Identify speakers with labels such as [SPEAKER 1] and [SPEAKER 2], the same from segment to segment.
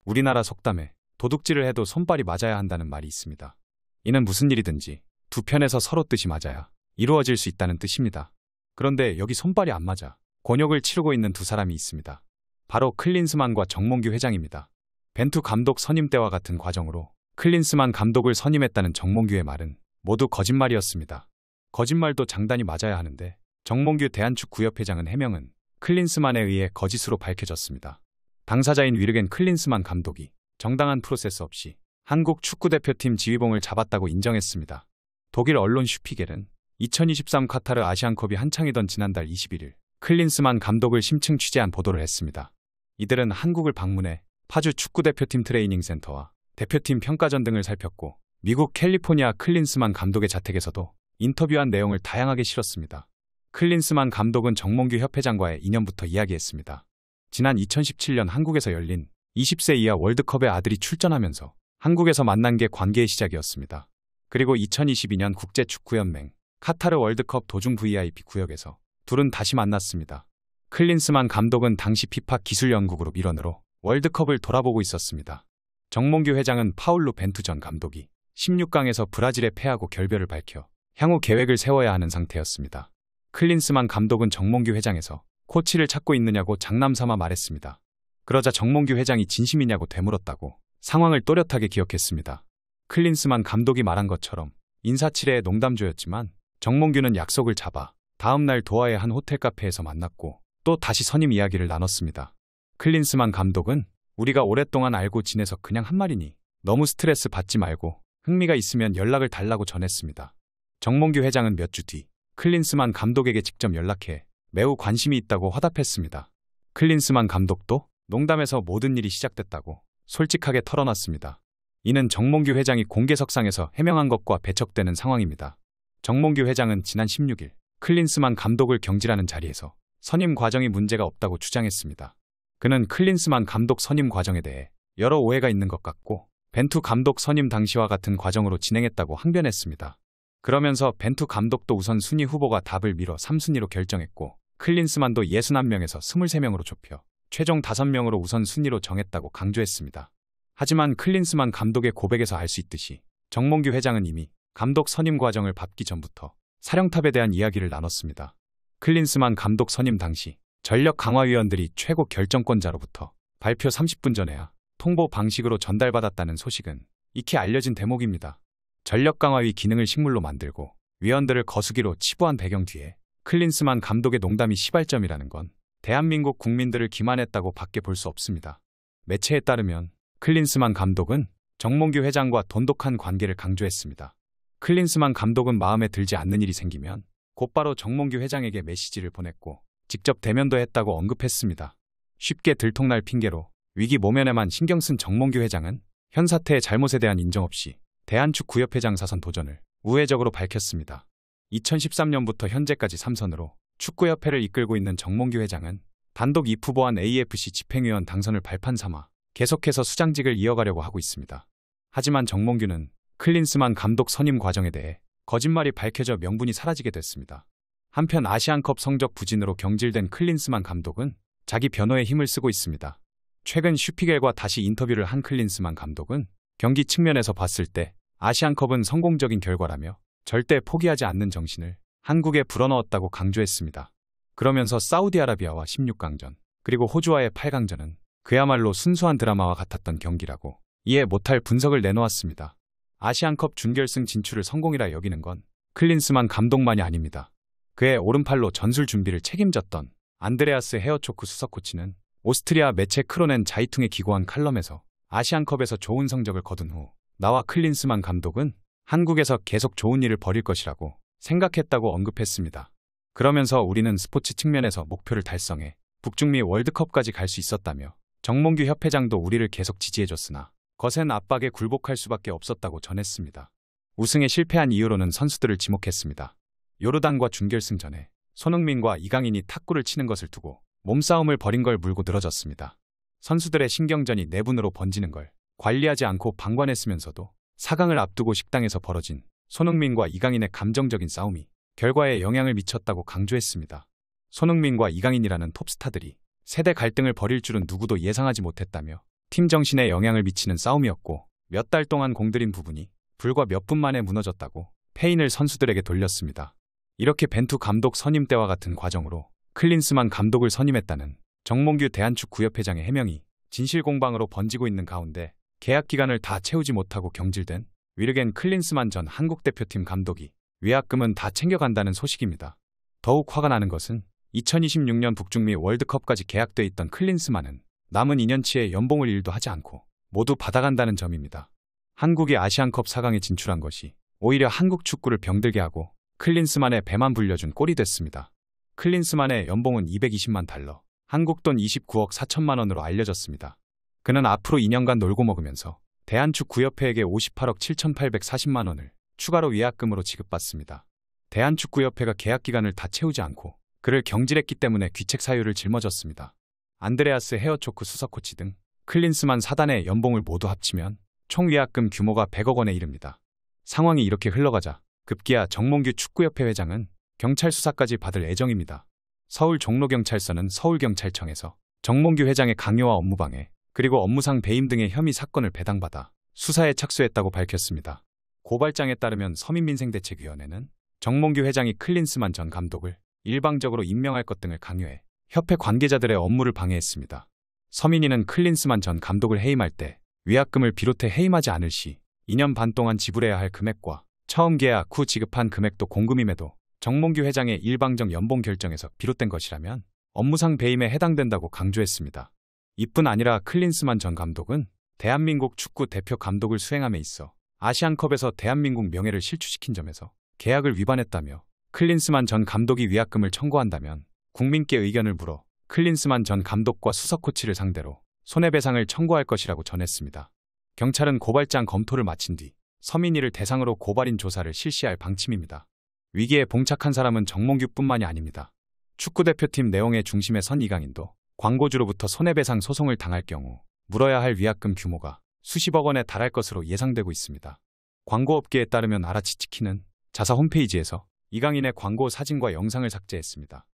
[SPEAKER 1] 우리나라 속담에 도둑질을 해도 손발이 맞아야 한다는 말이 있습니다. 이는 무슨 일이든지 두 편에서 서로 뜻이 맞아야 이루어질 수 있다는 뜻입니다. 그런데 여기 손발이 안 맞아 곤욕을 치르고 있는 두 사람이 있습니다. 바로 클린스만과 정몽규 회장입니다. 벤투 감독 선임 때와 같은 과정으로 클린스만 감독을 선임했다는 정몽규의 말은 모두 거짓말이었습니다. 거짓말도 장단이 맞아야 하는데 정몽규 대한축구협회장은 해명은 클린스만에 의해 거짓으로 밝혀졌습니다. 당사자인 위르겐 클린스만 감독이 정당한 프로세스 없이 한국 축구대표팀 지휘봉을 잡았다고 인정했습니다. 독일 언론 슈피겔은 2023 카타르 아시안컵이 한창이던 지난달 21일 클린스만 감독을 심층 취재한 보도를 했습니다. 이들은 한국을 방문해 파주 축구대표팀 트레이닝 센터와 대표팀 평가전 등을 살폈고 미국 캘리포니아 클린스만 감독의 자택에서도 인터뷰한 내용을 다양하게 실었습니다. 클린스만 감독은 정몽규 협회장과의 인연부터 이야기했습니다. 지난 2017년 한국에서 열린 20세 이하 월드컵에 아들이 출전하면서 한국에서 만난 게 관계의 시작이었습니다. 그리고 2022년 국제축구연맹 카타르 월드컵 도중 VIP 구역에서 둘은 다시 만났습니다. 클린스만 감독은 당시 피파 기술연구그룹 일원으로 월드컵을 돌아보고 있었습니다. 정몽규 회장은 파울루 벤투 전 감독이 16강에서 브라질에 패하고 결별을 밝혀 향후 계획을 세워야 하는 상태였습니다. 클린스만 감독은 정몽규 회장에서 코치를 찾고 있느냐고 장남삼아 말했습니다. 그러자 정몽규 회장이 진심이냐고 되물었다고 상황을 또렷하게 기억했습니다. 클린스만 감독이 말한 것처럼 인사치레의 농담조였지만 정몽규는 약속을 잡아 다음 날 도하의 한 호텔 카페에서 만났고 또 다시 선임 이야기를 나눴습니다. 클린스만 감독은 우리가 오랫동안 알고 지내서 그냥 한 말이니 너무 스트레스 받지 말고 흥미가 있으면 연락을 달라고 전했습니다. 정몽규 회장은 몇 주 뒤 클린스만 감독에게 직접 연락해 매우 관심이 있다고 화답했습니다. 클린스만 감독도 농담에서 모든 일이 시작됐다고 솔직하게 털어놨습니다. 이는 정몽규 회장이 공개석상에서 해명한 것과 배척되는 상황입니다. 정몽규 회장은 지난 16일 클린스만 감독을 경질하는 자리에서 선임 과정이 문제가 없다고 주장했습니다. 그는 클린스만 감독 선임 과정에 대해 여러 오해가 있는 것 같고 벤투 감독 선임 당시와 같은 과정으로 진행했다고 항변했습니다. 그러면서 벤투 감독도 우선 순위 후보가 답을 미뤄 3순위로 결정했고 클린스만도 61명에서 23명으로 좁혀 최종 5명으로 우선 순위로 정했다고 강조했습니다. 하지만 클린스만 감독의 고백에서 알 수 있듯이 정몽규 회장은 이미 감독 선임 과정을 밟기 전부터 사령탑에 대한 이야기를 나눴습니다. 클린스만 감독 선임 당시 전력 강화위원들이 최고 결정권자로부터 발표 30분 전에야 통보 방식으로 전달받았다는 소식은 익히 알려진 대목입니다. 전력 강화위 기능을 식물로 만들고 위원들을 거수기로 치부한 배경 뒤에 클린스만 감독의 농담이 시발점이라는 건 대한민국 국민들을 기만했다고 밖에 볼 수 없습니다. 매체에 따르면 클린스만 감독은 정몽규 회장과 돈독한 관계를 강조했습니다. 클린스만 감독은 마음에 들지 않는 일이 생기면 곧바로 정몽규 회장에게 메시지를 보냈고 직접 대면도 했다고 언급했습니다. 쉽게 들통날 핑계로 위기 모면에만 신경 쓴 정몽규 회장은 현 사태의 잘못에 대한 인정 없이 대한축구협회장 사선 도전을 우회적으로 밝혔습니다. 2013년부터 현재까지 3선으로 축구협회를 이끌고 있는 정몽규 회장은 단독 입후보한 AFC 집행위원 당선을 발판 삼아 계속해서 수장직을 이어가려고 하고 있습니다. 하지만 정몽규는 클린스만 감독 선임 과정에 대해 거짓말이 밝혀져 명분이 사라지게 됐습니다. 한편 아시안컵 성적 부진으로 경질된 클린스만 감독은 자기 변호에 힘을 쓰고 있습니다. 최근 슈피겔과 다시 인터뷰를 한 클린스만 감독은 경기 측면에서 봤을 때 아시안컵은 성공적인 결과라며 절대 포기하지 않는 정신을 한국에 불어넣었다고 강조했습니다. 그러면서 사우디아라비아와 16강전 그리고 호주와의 8강전은 그야말로 순수한 드라마와 같았던 경기라고 이해 못할 분석을 내놓았습니다. 아시안컵 준결승 진출을 성공이라 여기는 건 클린스만 감독만이 아닙니다. 그의 오른팔로 전술 준비를 책임졌던 안드레아스 헤어초크 수석 코치는 오스트리아 매체 크로넨 자이퉁에 기고한 칼럼에서 아시안컵에서 좋은 성적을 거둔 후 나와 클린스만 감독은 한국에서 계속 좋은 일을 벌일 것이라고 생각했다고 언급했습니다. 그러면서 우리는 스포츠 측면에서 목표를 달성해 북중미 월드컵까지 갈 수 있었다며 정몽규 협회장도 우리를 계속 지지해줬으나 거센 압박에 굴복할 수밖에 없었다고 전했습니다. 우승에 실패한 이유로는 선수들을 지목했습니다. 요르단과 준결승 전에 손흥민과 이강인이 탁구를 치는 것을 두고 몸싸움을 벌인 걸 물고 늘어졌습니다. 선수들의 신경전이 내분으로 번지는 걸 관리하지 않고 방관했으면서도 4강을 앞두고 식당에서 벌어진 손흥민과 이강인의 감정적인 싸움이 결과에 영향을 미쳤다고 강조했습니다. 손흥민과 이강인이라는 톱스타들이 세대 갈등을 벌일 줄은 누구도 예상하지 못했다며 팀 정신에 영향을 미치는 싸움이었고 몇 달 동안 공들인 부분이 불과 몇 분 만에 무너졌다고 페인을 선수들에게 돌렸습니다. 이렇게 벤투 감독 선임 때와 같은 과정으로 클린스만 감독을 선임했다는 정몽규 대한축구협회장의 해명이 진실공방으로 번지고 있는 가운데 계약 기간을 다 채우지 못하고 경질된 위르겐 클린스만 전 한국대표팀 감독이 위약금은 다 챙겨간다는 소식입니다. 더욱 화가 나는 것은 2026년 북중미 월드컵까지 계약돼 있던 클린스만은 남은 2년치의 연봉을 일도 하지 않고 모두 받아간다는 점입니다. 한국이 아시안컵 4강에 진출한 것이 오히려 한국 축구를 병들게 하고 클린스만의 배만 불려준 꼴이 됐습니다. 클린스만의 연봉은 220만 달러, 한국 돈 29억 4천만 원으로 알려졌습니다. 그는 앞으로 2년간 놀고 먹으면서 대한축구협회에게 58억 7,840만 원을 추가로 위약금으로 지급받습니다. 대한축구협회가 계약 기간을 다 채우지 않고 그를 경질했기 때문에 귀책 사유를 짊어졌습니다. 안드레아스 헤어초크 수석 코치 등 클린스만 사단의 연봉을 모두 합치면 총 위약금 규모가 100억 원에 이릅니다. 상황이 이렇게 흘러가자 급기야 정몽규 축구협회 회장은 경찰 수사까지 받을 예정입니다. 서울 종로경찰서는 서울경찰청에서 정몽규 회장의 강요와 업무방해 그리고 업무상 배임 등의 혐의 사건을 배당받아 수사에 착수했다고 밝혔습니다. 고발장에 따르면 서민민생대책위원회는 정몽규 회장이 클린스만 전 감독을 일방적으로 임명할 것 등을 강요해 협회 관계자들의 업무를 방해했습니다. 서민위는 클린스만 전 감독을 해임할 때 위약금을 비롯해 해임하지 않을 시 2년 반 동안 지불해야 할 금액과 처음 계약 후 지급한 금액도 공금임에도 정몽규 회장의 일방적 연봉 결정에서 비롯된 것이라면 업무상 배임에 해당된다고 강조했습니다. 이뿐 아니라 클린스만 전 감독은 대한민국 축구 대표 감독을 수행함에 있어 아시안컵에서 대한민국 명예를 실추시킨 점에서 계약을 위반했다며 클린스만 전 감독이 위약금을 청구한다면 국민께 의견을 물어 클린스만 전 감독과 수석 코치를 상대로 손해배상을 청구할 것이라고 전했습니다. 경찰은 고발장 검토를 마친 뒤 서민위를 대상으로 고발인 조사를 실시할 방침입니다. 위기에 봉착한 사람은 정몽규뿐만이 아닙니다. 축구대표팀 내용의 중심에 선 이강인도 광고주로부터 손해배상 소송을 당할 경우 물어야 할 위약금 규모가 수십억 원에 달할 것으로 예상되고 있습니다. 광고업계에 따르면 아라치치킨은 자사 홈페이지에서 이강인의 광고 사진과 영상을 삭제했습니다.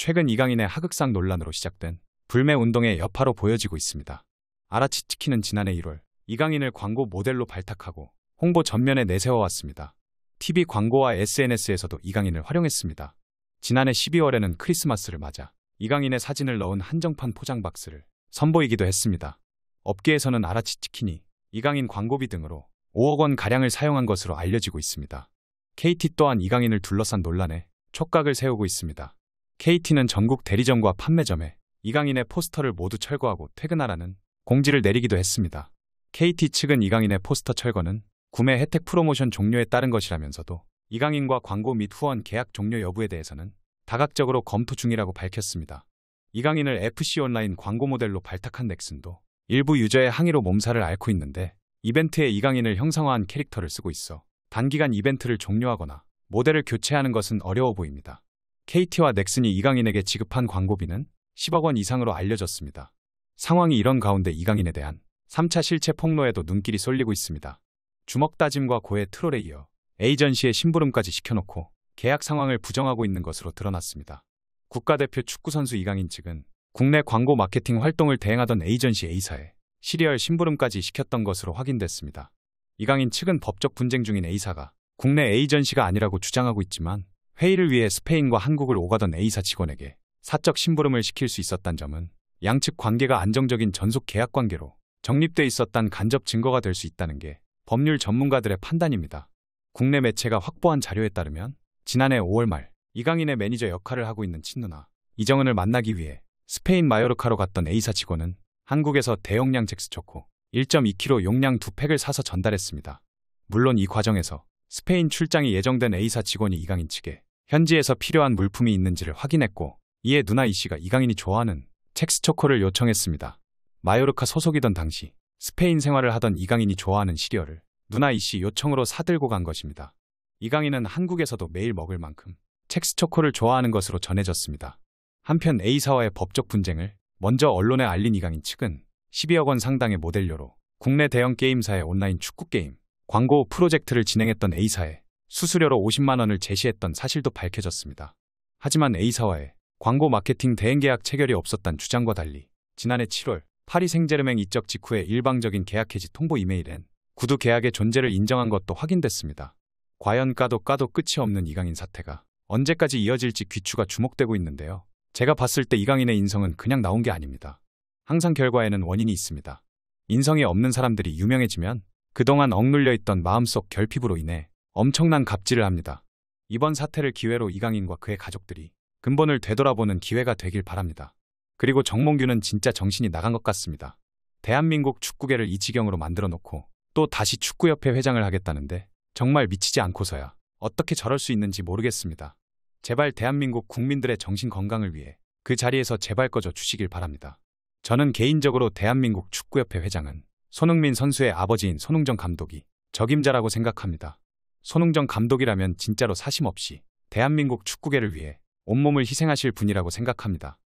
[SPEAKER 1] 최근 이강인의 하극상 논란으로 시작된 불매 운동의 여파로 보여지고 있습니다. 아라치치킨은 지난해 1월 이강인을 광고 모델로 발탁하고 홍보 전면에 내세워왔습니다. TV 광고와 SNS에서도 이강인을 활용했습니다. 지난해 12월에는 크리스마스를 맞아 이강인의 사진을 넣은 한정판 포장 박스를 선보이기도 했습니다. 업계에서는 아라치치킨이 이강인 광고비 등으로 5억 원 가량을 사용한 것으로 알려지고 있습니다. KT 또한 이강인을 둘러싼 논란에 촉각을 세우고 있습니다. KT는 전국 대리점과 판매점에 이강인의 포스터를 모두 철거하고 퇴근하라는 공지를 내리기도 했습니다. KT 측은 이강인의 포스터 철거는 구매 혜택 프로모션 종료에 따른 것이라면서도 이강인과 광고 및 후원 계약 종료 여부에 대해서는 다각적으로 검토 중이라고 밝혔습니다. 이강인을 FC 온라인 광고 모델로 발탁한 넥슨도 일부 유저의 항의로 몸살을 앓고 있는데 이벤트에 이강인을 형상화한 캐릭터를 쓰고 있어 단기간 이벤트를 종료하거나 모델을 교체하는 것은 어려워 보입니다. KT와 넥슨이 이강인에게 지급한 광고비는 10억 원 이상으로 알려졌습니다. 상황이 이런 가운데 이강인에 대한 3차 실체 폭로에도 눈길이 쏠리고 있습니다. 주먹 다짐과 고해 트롤에 이어 에이전시의 심부름까지 시켜놓고 계약 상황을 부정하고 있는 것으로 드러났습니다. 국가대표 축구선수 이강인 측은 국내 광고 마케팅 활동을 대행하던 에이전시 A사에 시리얼 심부름까지 시켰던 것으로 확인됐습니다. 이강인 측은 법적 분쟁 중인 A사가 국내 에이전시가 아니라고 주장하고 있지만 회의를 위해 스페인과 한국을 오가던 A사 직원에게 사적 심부름을 시킬 수 있었다는 점은 양측 관계가 안정적인 전속 계약 관계로 정립돼 있었다는 간접 증거가 될 수 있다는 게 법률 전문가들의 판단입니다. 국내 매체가 확보한 자료에 따르면 지난해 5월 말 이강인의 매니저 역할을 하고 있는 친누나 이정은을 만나기 위해 스페인 마요르카로 갔던 A사 직원은 한국에서 대용량 잭스초코 1.2kg 용량 2팩을 사서 전달했습니다. 물론 이 과정에서 스페인 출장이 예정된 A사 직원이 이강인 측에 현지에서 필요한 물품이 있는지를 확인했고 이에 누나 E씨가 이강인이 좋아하는 첵스초코를 요청했습니다. 마요르카 소속이던 당시 스페인 생활을 하던 이강인이 좋아하는 시리얼을 누나 E씨 요청으로 사들고 간 것입니다. 이강인은 한국에서도 매일 먹을 만큼 첵스초코를 좋아하는 것으로 전해졌습니다. 한편 A사와의 법적 분쟁을 먼저 언론에 알린 이강인 측은 12억 원 상당의 모델료로 국내 대형 게임사의 온라인 축구게임 광고 프로젝트를 진행했던 A사에 수수료로 50만 원을 제시했던 사실도 밝혀졌습니다. 하지만 A사와의 광고 마케팅 대행 계약 체결이 없었다는 주장과 달리 지난해 7월 파리 생제르맹 이적 직후에 일방적인 계약 해지 통보 이메일엔 구두 계약의 존재를 인정한 것도 확인됐습니다. 과연 까도 끝이 없는 이강인 사태가 언제까지 이어질지 귀추가 주목되고 있는데요. 제가 봤을 때 이강인의 인성은 그냥 나온 게 아닙니다. 항상 결과에는 원인이 있습니다. 인성이 없는 사람들이 유명해지면 그동안 억눌려 있던 마음속 결핍으로 인해 엄청난 갑질을 합니다. 이번 사태를 기회로 이강인과 그의 가족들이 근본을 되돌아보는 기회가 되길 바랍니다. 그리고 정몽규는 진짜 정신이 나간 것 같습니다. 대한민국 축구계를 이 지경으로 만들어 놓고 또 다시 축구협회 회장을 하겠다는데 정말 미치지 않고서야 어떻게 저럴 수 있는지 모르겠습니다. 제발 대한민국 국민들의 정신 건강을 위해 그 자리에서 제발 꺼져 주시길 바랍니다. 저는 개인적으로 대한민국 축구협회 회장은 손흥민 선수의 아버지인 손흥정 감독이 적임자라고 생각합니다. 손흥정 감독이라면 진짜로 사심없이 대한민국 축구계를 위해 온몸을 희생하실 분이라고 생각합니다.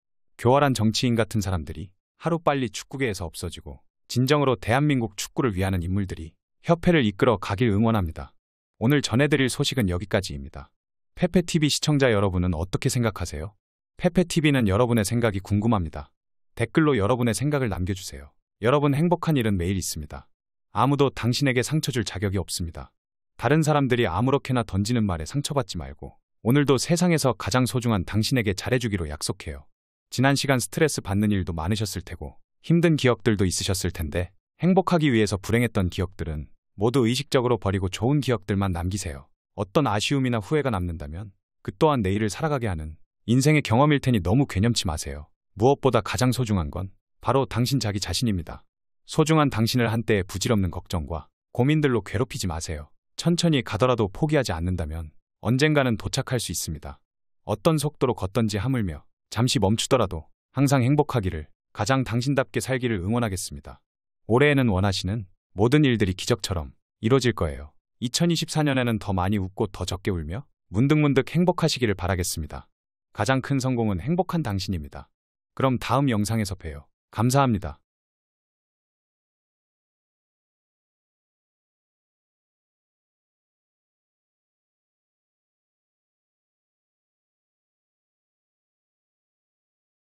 [SPEAKER 1] 교활한 정치인 같은 사람들이 하루빨리 축구계에서 없어지고 진정으로 대한민국 축구를 위하는 인물들이 협회를 이끌어 가길 응원합니다. 오늘 전해드릴 소식은 여기까지입니다. 페페TV 시청자 여러분은 어떻게 생각하세요? 페페TV는 여러분의 생각이 궁금합니다. 댓글로 여러분의 생각을 남겨주세요. 여러분 행복한 일은 매일 있습니다. 아무도 당신에게 상처 줄 자격이 없습니다. 다른 사람들이 아무렇게나 던지는 말에 상처받지 말고 오늘도 세상에서 가장 소중한 당신에게 잘해주기로 약속해요. 지난 시간 스트레스 받는 일도 많으셨을 테고 힘든 기억들도 있으셨을 텐데 행복하기 위해서 불행했던 기억들은 모두 의식적으로 버리고 좋은 기억들만 남기세요. 어떤 아쉬움이나 후회가 남는다면 그 또한 내일을 살아가게 하는 인생의 경험일 테니 너무 괴념치 마세요. 무엇보다 가장 소중한 건 바로 당신 자기 자신입니다. 소중한 당신을 한때의 부질없는 걱정과 고민들로 괴롭히지 마세요. 천천히 가더라도 포기하지 않는다면 언젠가는 도착할 수 있습니다. 어떤 속도로 걷던지 하물며 잠시 멈추더라도 항상 행복하기를, 가장 당신답게 살기를 응원하겠습니다. 올해에는 원하시는 모든 일들이 기적처럼 이뤄질 거예요. 2024년에는 더 많이 웃고 더 적게 울며 문득문득 행복하시기를 바라겠습니다. 가장 큰 성공은 행복한 당신입니다. 그럼 다음 영상에서 봬요. 감사합니다.